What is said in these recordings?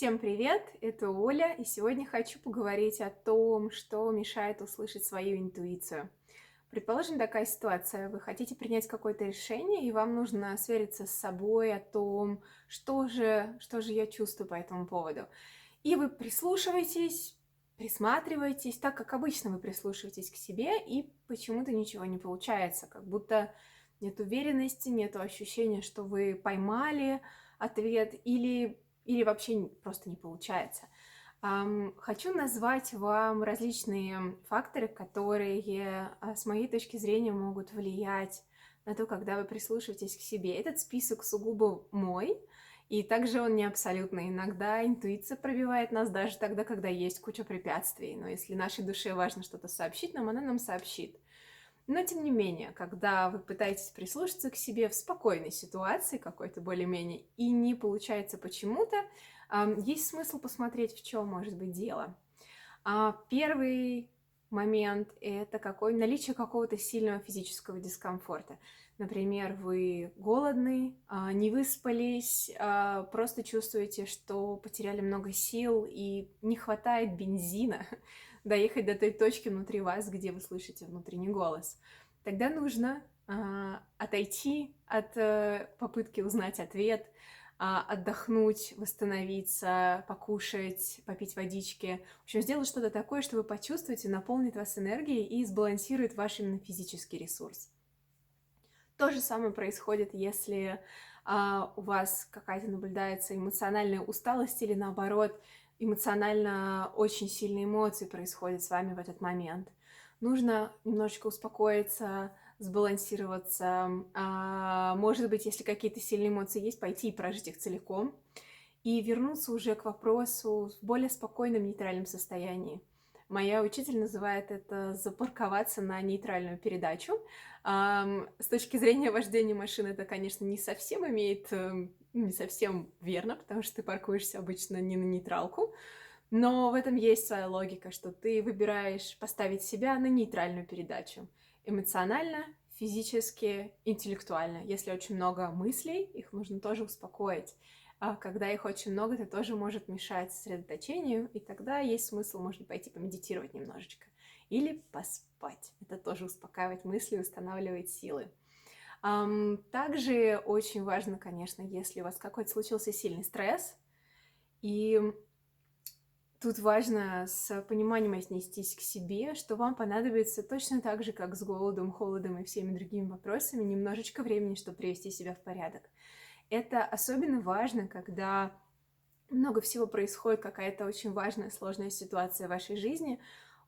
Всем привет, это Оля, и сегодня хочу поговорить о том, что мешает услышать свою интуицию. Предположим, такая ситуация: вы хотите принять какое-то решение, и вам нужно свериться с собой о том, что же я чувствую по этому поводу. И вы прислушиваетесь, присматриваетесь, так как обычно вы прислушиваетесь к себе, и почему-то ничего не получается, как будто нет уверенности, нет ощущения, что вы поймали ответ, или вообще просто не получается. Хочу назвать вам различные факторы, которые, с моей точки зрения, могут влиять на то, когда вы прислушиваетесь к себе. Этот список сугубо мой, и также он не абсолютный. Иногда интуиция пробивает нас даже тогда, когда есть куча препятствий. Но если нашей душе важно что-то сообщить нам, она нам сообщит. Но тем не менее, когда вы пытаетесь прислушаться к себе в спокойной ситуации какой-то более-менее и не получается почему-то, есть смысл посмотреть, в чем может быть дело. Первый момент — это наличие какого-то сильного физического дискомфорта. Например, вы голодны, не выспались, просто чувствуете, что потеряли много сил и не хватает бензина доехать до той точки внутри вас, где вы слышите внутренний голос. Тогда нужно отойти от попытки узнать ответ, отдохнуть, восстановиться, покушать, попить водички. В общем, сделать что-то такое, что вы почувствуете, наполнит вас энергией и сбалансирует ваш именно физический ресурс. То же самое происходит, если у вас какая-то наблюдается эмоциональная усталость или, наоборот, эмоционально очень сильные эмоции происходят с вами в этот момент. Нужно немножечко успокоиться, сбалансироваться. Может быть, если какие-то сильные эмоции есть, пойти и прожить их целиком. И вернуться уже к вопросу в более спокойном, нейтральном состоянии. Моя учитель называет это запарковаться на нейтральную передачу. С точки зрения вождения машины это, конечно, не совсем верно, потому что ты паркуешься обычно не на нейтралку, но в этом есть своя логика, что ты выбираешь поставить себя на нейтральную передачу. Эмоционально, физически, интеллектуально. Если очень много мыслей, их нужно тоже успокоить. А когда их очень много, это тоже может мешать сосредоточению, и тогда есть смысл, можно пойти помедитировать немножечко. Или поспать. Это тоже успокаивает мысли, устанавливает силы. Также очень важно, конечно, если у вас какой-то случился сильный стресс, и тут важно с пониманием отнестись к себе, что вам понадобится точно так же, как с голодом, холодом и всеми другими вопросами, немножечко времени, чтобы привести себя в порядок. Это особенно важно, когда много всего происходит, какая-то очень важная, сложная ситуация в вашей жизни.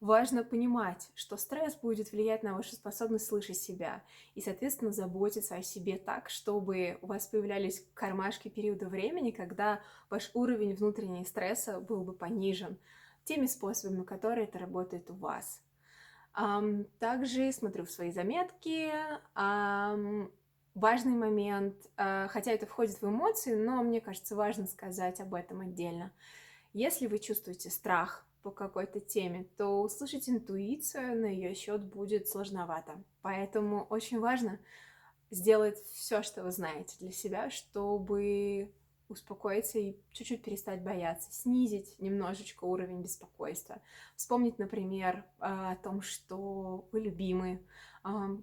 Важно понимать, что стресс будет влиять на вашу способность слышать себя и, соответственно, заботиться о себе так, чтобы у вас появлялись кармашки периода времени, когда ваш уровень внутреннего стресса был бы понижен теми способами, которые это работает у вас. Также смотрю в свои заметки. Важный момент, хотя это входит в эмоции, но мне кажется, важно сказать об этом отдельно. Если вы чувствуете страх по какой-то теме, то услышать интуицию на ее счет будет сложновато. Поэтому очень важно сделать все, что вы знаете для себя, чтобы успокоиться и чуть-чуть перестать бояться, снизить немножечко уровень беспокойства. Вспомнить, например, о том, что вы любимы,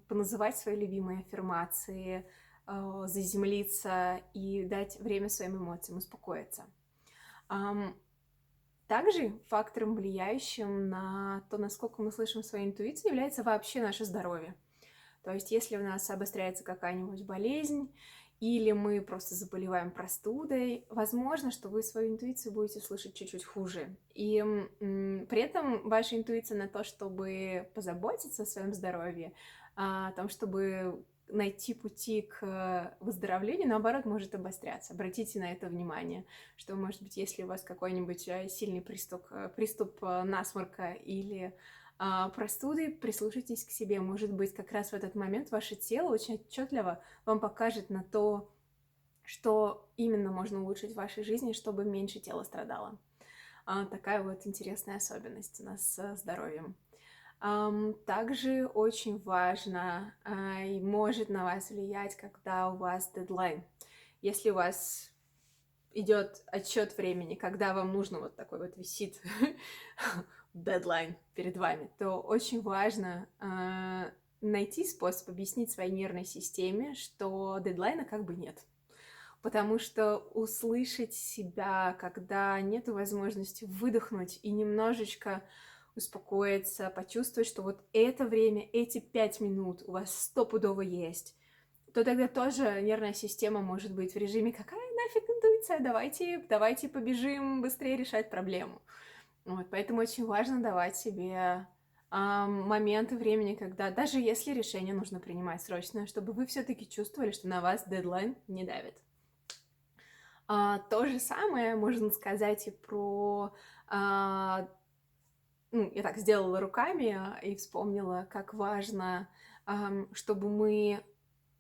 поназывать свои любимые аффирмации, заземлиться и дать время своим эмоциям успокоиться. Также фактором, влияющим на то, насколько мы слышим свою интуицию, является вообще наше здоровье. То есть если у нас обостряется какая-нибудь болезнь, или мы просто заболеваем простудой, возможно, что вы свою интуицию будете слышать чуть-чуть хуже. И при этом ваша интуиция на то, чтобы позаботиться о своем здоровье, о том, чтобы найти пути к выздоровлению, наоборот, может обостряться. Обратите на это внимание, что, может быть, если у вас какой-нибудь сильный приступ насморка или простуды, прислушайтесь к себе. Может быть, как раз в этот момент ваше тело очень отчетливо вам покажет на то, что именно можно улучшить в вашей жизни, чтобы меньше тело страдало. Такая вот интересная особенность у нас с здоровьем. Также очень важно и может на вас влиять, когда у вас дедлайн. Если у вас идет отсчет времени, когда вам нужно, вот такой вот висит дедлайн перед вами, то очень важно найти способ объяснить своей нервной системе, что дедлайна как бы нет. Потому что услышать себя, когда нет возможности выдохнуть и немножечко успокоиться, почувствовать, что вот это время, эти 5 минут у вас стопудово есть, то тогда тоже нервная система может быть в режиме «какая нафиг интуиция, давайте побежим быстрее решать проблему». Вот, поэтому очень важно давать себе моменты времени, когда даже если решение нужно принимать срочно, чтобы вы все-таки чувствовали, что на вас дедлайн не давит. То же самое можно сказать и про... я так сделала руками и вспомнила, как важно, чтобы мы,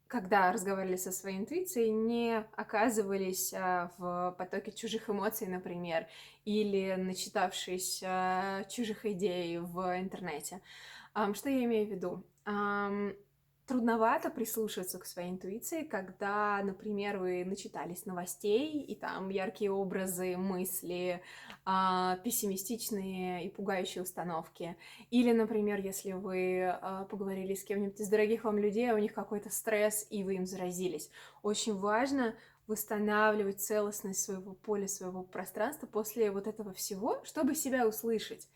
когда разговаривали со своей интуицией, не оказывались в потоке чужих эмоций, например, или начитавшись чужих идей в интернете. Что я имею в виду? Трудновато прислушиваться к своей интуиции, когда, например, вы начитались новостей, и там яркие образы, мысли, пессимистичные и пугающие установки. Или, например, если вы поговорили с кем-нибудь из дорогих вам людей, а у них какой-то стресс, и вы им заразились. Очень важно восстанавливать целостность своего поля, своего пространства после вот этого всего, чтобы себя услышать.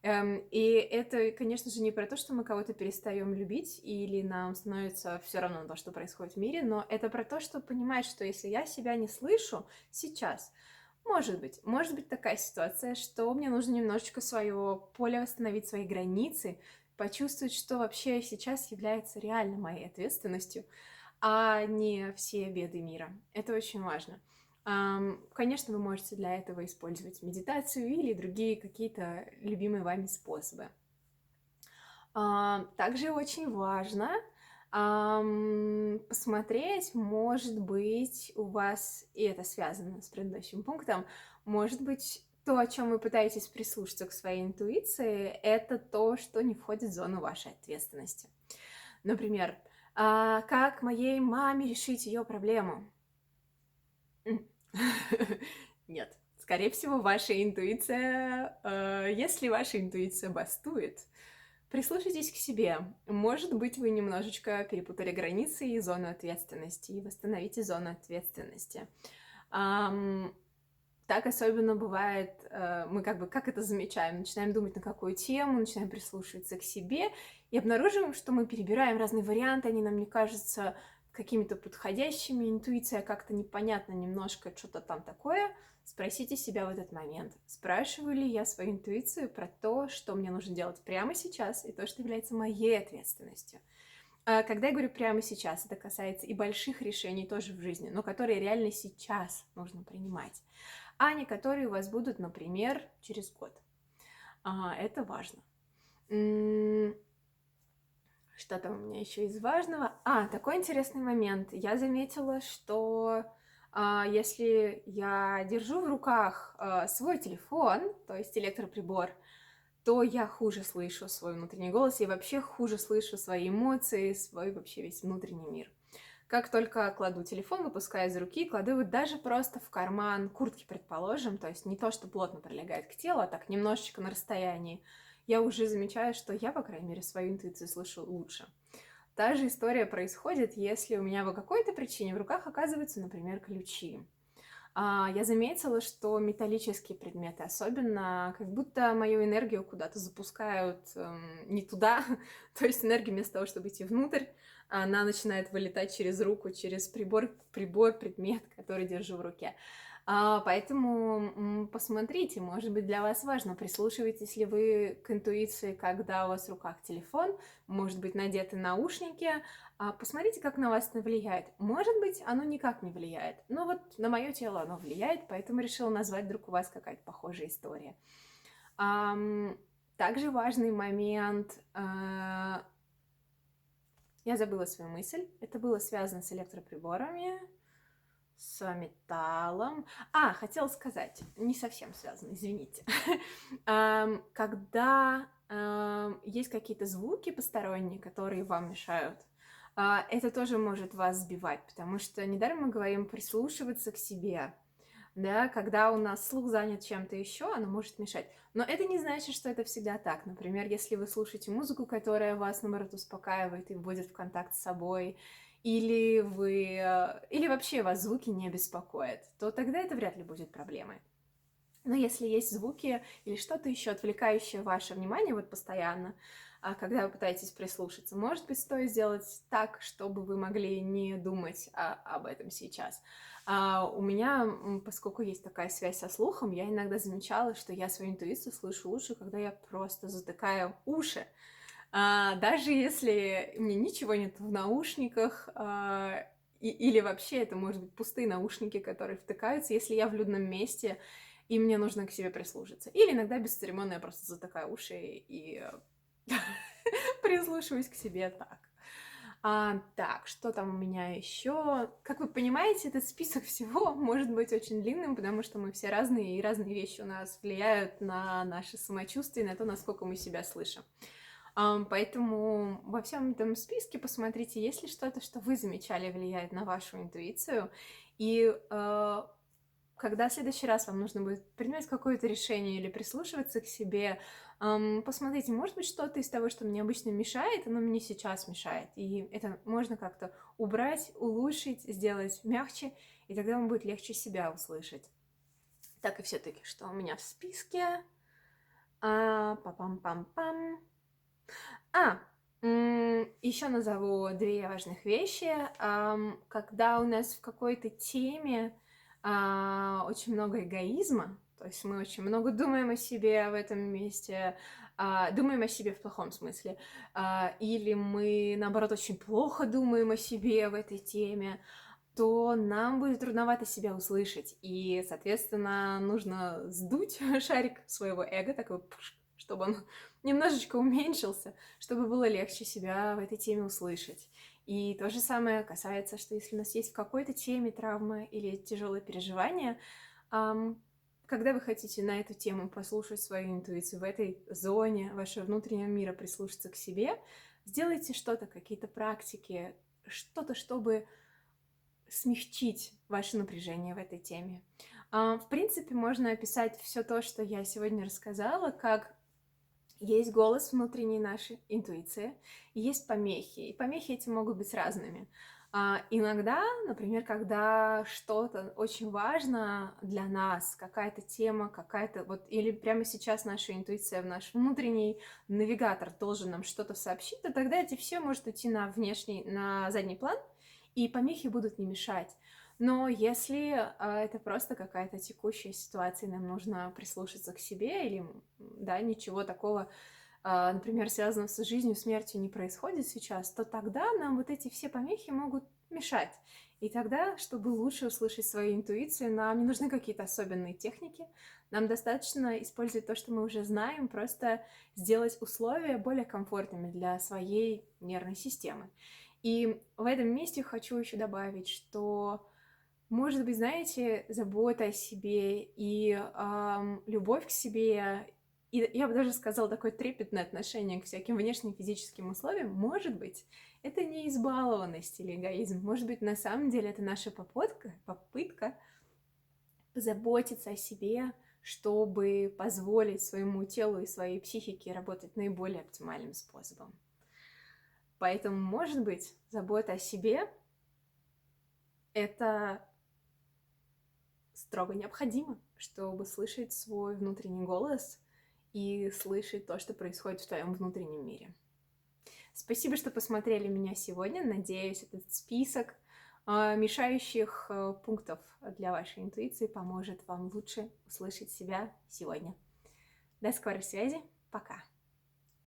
И это, конечно же, не про то, что мы кого-то перестаем любить или нам становится все равно на то, что происходит в мире, но это про то, что понимать, что если я себя не слышу сейчас, может быть такая ситуация, что мне нужно немножечко свое поле восстановить, свои границы, почувствовать, что вообще сейчас является реально моей ответственностью, а не все беды мира. Это очень важно. Конечно, вы можете для этого использовать медитацию или другие какие-то любимые вами способы. Также очень важно посмотреть, может быть, у вас, и это связано с предыдущим пунктом, может быть, то, о чем вы пытаетесь прислушаться к своей интуиции, это то, что не входит в зону вашей ответственности. Например, как моей маме решить ее проблему? Нет. Скорее всего, ваша интуиция, если ваша интуиция бастует, прислушайтесь к себе. Может быть, вы немножечко перепутали границы и зону ответственности, и восстановите зону ответственности. Так особенно бывает, мы как это замечаем, начинаем думать на какую тему, начинаем прислушиваться к себе и обнаруживаем, что мы перебираем разные варианты, они нам не кажутся какими-то подходящими, интуиция как-то непонятно немножко, что-то там такое. Спросите себя в этот момент, спрашиваю ли я свою интуицию про то, что мне нужно делать прямо сейчас, и то, что является моей ответственностью. Когда я говорю прямо сейчас, это касается и больших решений тоже в жизни, но которые реально сейчас нужно принимать, а не которые у вас будут, например, через год. Это важно. Что там у меня еще из важного? Такой интересный момент. Я заметила, что если я держу в руках свой телефон, то есть электроприбор, то я хуже слышу свой внутренний голос и вообще хуже слышу свои эмоции, свой вообще весь внутренний мир. Как только кладу телефон, выпускаю из руки, кладу его даже просто в карман куртки, предположим, то есть не то, что плотно прилегает к телу, а так немножечко на расстоянии, я уже замечаю, что я, по крайней мере, свою интуицию слышу лучше. Та же история происходит, если у меня по какой-то причине в руках оказываются, например, ключи. Я заметила, что металлические предметы особенно как будто мою энергию куда-то запускают не туда, то есть энергия вместо того, чтобы идти внутрь, она начинает вылетать через руку, через прибор, предмет, который держу в руке. Поэтому посмотрите, может быть, для вас важно, прислушиваетесь ли вы к интуиции, когда у вас в руках телефон, может быть, надеты наушники, посмотрите, как на вас это влияет. Может быть, оно никак не влияет, но вот на мое тело оно влияет, поэтому решила назвать, вдруг у вас какая-то похожая история. Также важный момент, я забыла свою мысль, это было связано с электроприборами, с металлом. Хотела сказать, не совсем связано, извините. Когда есть какие-то звуки посторонние, которые вам мешают, это тоже может вас сбивать, потому что недаром мы говорим прислушиваться к себе. да, когда у нас слух занят чем-то еще, оно может мешать. Но это не значит, что это всегда так. Например, если вы слушаете музыку, которая вас, наоборот, успокаивает и вводит в контакт с собой, или вообще вас звуки не беспокоят, то тогда это вряд ли будет проблемой. Но если есть звуки или что-то еще отвлекающее ваше внимание вот постоянно, когда вы пытаетесь прислушаться, может быть, стоит сделать так, чтобы вы могли не думать об этом сейчас. У меня, поскольку есть такая связь со слухом, я иногда замечала, что я свою интуицию слышу лучше, когда я просто затыкаю уши. Даже если мне ничего нет в наушниках, или вообще это может быть пустые наушники, которые втыкаются, если я в людном месте, и мне нужно к себе прислушаться. Или иногда бесцеремонно я просто затыкаю уши и прислушиваюсь к себе так. Так, что там у меня еще? Как вы понимаете, этот список всего может быть очень длинным, потому что мы все разные, и разные вещи у нас влияют на наше самочувствие, на то, насколько мы себя слышим. Поэтому во всем этом списке посмотрите, есть ли что-то, что вы замечали, влияет на вашу интуицию. И когда в следующий раз вам нужно будет принимать какое-то решение или прислушиваться к себе, посмотрите, может быть, что-то из того, что мне обычно мешает, оно мне сейчас мешает. И это можно как-то убрать, улучшить, сделать мягче, и тогда вам будет легче себя услышать. Так и все-таки, что у меня в списке? Па-пам-пам-пам. Еще назову две важных вещи. Когда у нас в какой-то теме очень много эгоизма, то есть мы очень много думаем о себе в этом месте, думаем о себе в плохом смысле, или мы, наоборот, очень плохо думаем о себе в этой теме, то нам будет трудновато себя услышать. И, соответственно, нужно сдуть шарик своего эго, такой, чтобы он немножечко уменьшился, чтобы было легче себя в этой теме услышать. И то же самое касается, что если у нас есть в какой-то теме травма или тяжелое переживание, когда вы хотите на эту тему послушать свою интуицию, в этой зоне вашего внутреннего мира прислушаться к себе, сделайте что-то, какие-то практики, что-то, чтобы смягчить ваше напряжение в этой теме. В принципе, можно описать все то, что я сегодня рассказала, как есть голос внутренней нашей интуиции, и есть помехи. И помехи эти могут быть разными. Иногда, например, когда что-то очень важно для нас, какая-то тема, какая-то вот, или прямо сейчас наша интуиция, наш внутренний навигатор должен нам что-то сообщить, то тогда эти все может уйти на внешний, на задний план, и помехи будут не мешать. Но если это просто какая-то текущая ситуация, нам нужно прислушаться к себе, или, да, ничего такого, например, связанного с жизнью, смертью не происходит сейчас, то тогда нам вот эти все помехи могут мешать. И тогда, чтобы лучше услышать свою интуицию, нам не нужны какие-то особенные техники, нам достаточно использовать то, что мы уже знаем, просто сделать условия более комфортными для своей нервной системы. И в этом месте хочу еще добавить, что, может быть, знаете, забота о себе и любовь к себе, и я бы даже сказала, такое трепетное отношение к всяким внешним физическим условиям, может быть, это не избалованность или эгоизм. Может быть, на самом деле это наша попытка позаботиться о себе, чтобы позволить своему телу и своей психике работать наиболее оптимальным способом. Поэтому, может быть, забота о себе — это строго необходимо, чтобы слышать свой внутренний голос и слышать то, что происходит в твоем внутреннем мире. Спасибо, что посмотрели меня сегодня. Надеюсь, этот список мешающих пунктов для вашей интуиции поможет вам лучше услышать себя сегодня. До скорой связи. Пока.